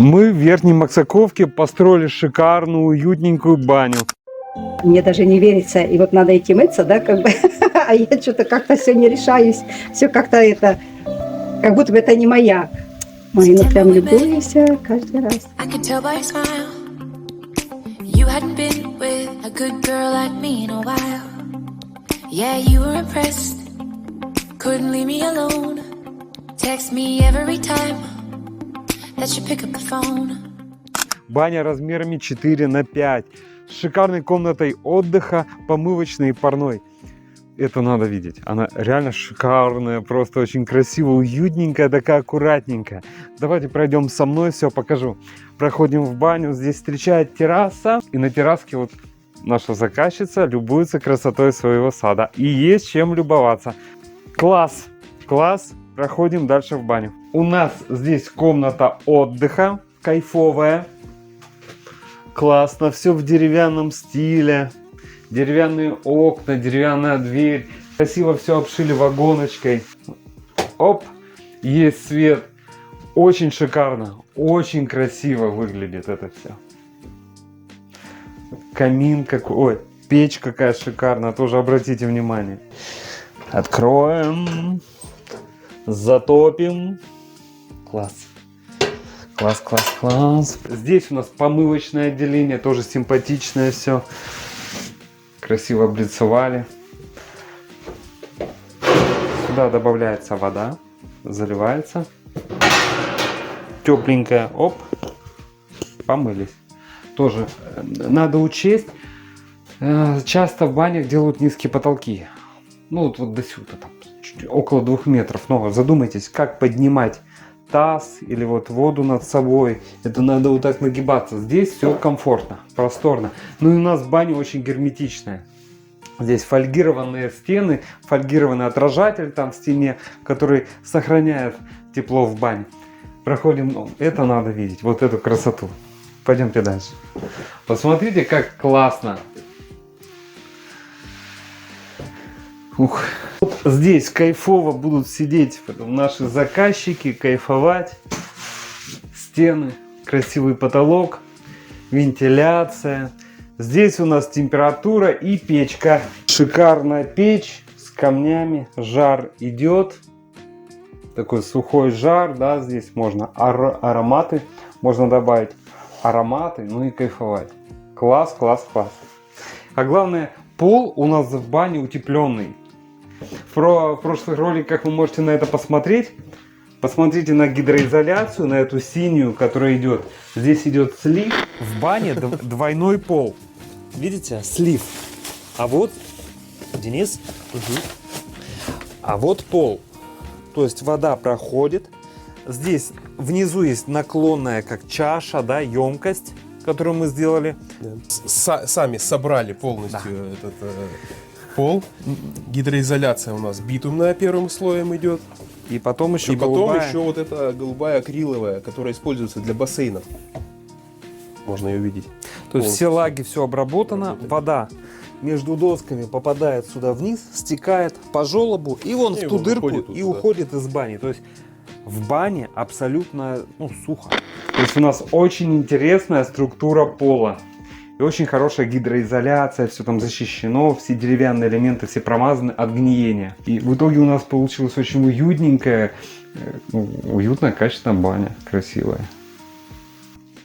Мы в Верхней Максаковке построили шикарную, уютненькую баню. Мне даже не верится, и вот надо идти мыться, да, как бы, а я что-то как-то все не решаюсь, все как-то это, как будто бы это не моя. Ой, ну прям любуюсь каждый раз. I can tell by your smile you hadn't been with a good girl like me in a while. Yeah, you were impressed, couldn't leave me alone. Text me every time that you pick up the phone. Баня размерами 4×5, с шикарной комнатой отдыха, помывочной и парной. Это надо видеть. Она реально шикарная, просто очень красивая, уютненькая, такая аккуратненькая. Давайте пройдем со мной, все покажу. Проходим в баню, здесь встречает терраса. И на терраске вот наша заказчица любуется красотой своего сада. И есть чем любоваться. Класс, класс. Проходим дальше в баню. У нас здесь комната отдыха, кайфовая. Классно, все в деревянном стиле. Деревянные окна, деревянная дверь. Красиво все обшили вагоночкой. Оп, есть свет. Очень шикарно, очень красиво выглядит это все. Камин какой, ой, печь какая шикарная, тоже обратите внимание. Откроем, затопим. Класс. Класс, класс, класс. Здесь у нас помывочное отделение, тоже симпатичное все. Красиво облицевали. Сюда добавляется вода, заливается. Тепленькая, оп, помылись. Тоже надо учесть, часто в банях делают низкие потолки. Ну вот до сюда, там, около 2 метров. Но задумайтесь, как поднимать таз или вот воду над собой. Это надо вот так нагибаться. Здесь все комфортно, просторно. Ну и у нас баня очень герметичная. Здесь фольгированные стены, фольгированный отражатель там в стене, который сохраняет тепло в бане. Проходим, ну, это надо видеть, вот эту красоту. Пойдемте дальше. Посмотрите, как классно. Ух. Вот здесь кайфово будут сидеть наши заказчики, кайфовать. Стены, красивый потолок, вентиляция. Здесь у нас температура и печка. Шикарная печь с камнями, жар идет. Такой сухой жар, да, здесь можно ароматы, можно добавить ароматы, ну и кайфовать. Класс, класс, класс. А главное, пол у нас в бане утепленный. В прошлых роликах вы можете на это посмотреть. Посмотрите на гидроизоляцию, на эту синюю, которая идет. Здесь идет слив. В бане двойной пол. Видите? Слив. А вот, Денис, а вот пол. То есть вода проходит. Здесь внизу есть наклонная, как чаша, да, емкость, которую мы сделали. Сами собрали полностью этот пол. Гидроизоляция у нас битумная первым слоем идет. И потом еще потом еще вот эта голубая акриловая, которая используется для бассейнов. Можно ее видеть. То есть все лаги, все обработано. Вода между досками попадает сюда вниз, стекает по желобу и вон в ту дырку и уходит из бани. То есть в бане абсолютно сухо. То есть у нас очень интересная структура пола. И очень хорошая гидроизоляция, все там защищено, все деревянные элементы, все промазаны от гниения. И в итоге у нас получилась очень уютненькая, уютная, качественная баня, красивая.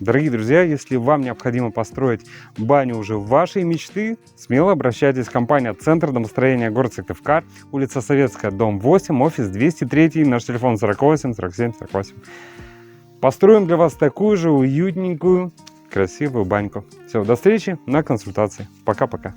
Дорогие друзья, если вам необходимо построить баню уже вашей мечты, смело обращайтесь в компанию «Центр домостроения», город Сыктывкар, улица Советская, дом 8, офис 203, наш телефон 48 47 48. Построим для вас такую же уютненькую, красивую баньку. Все, до встречи на консультации. Пока-пока.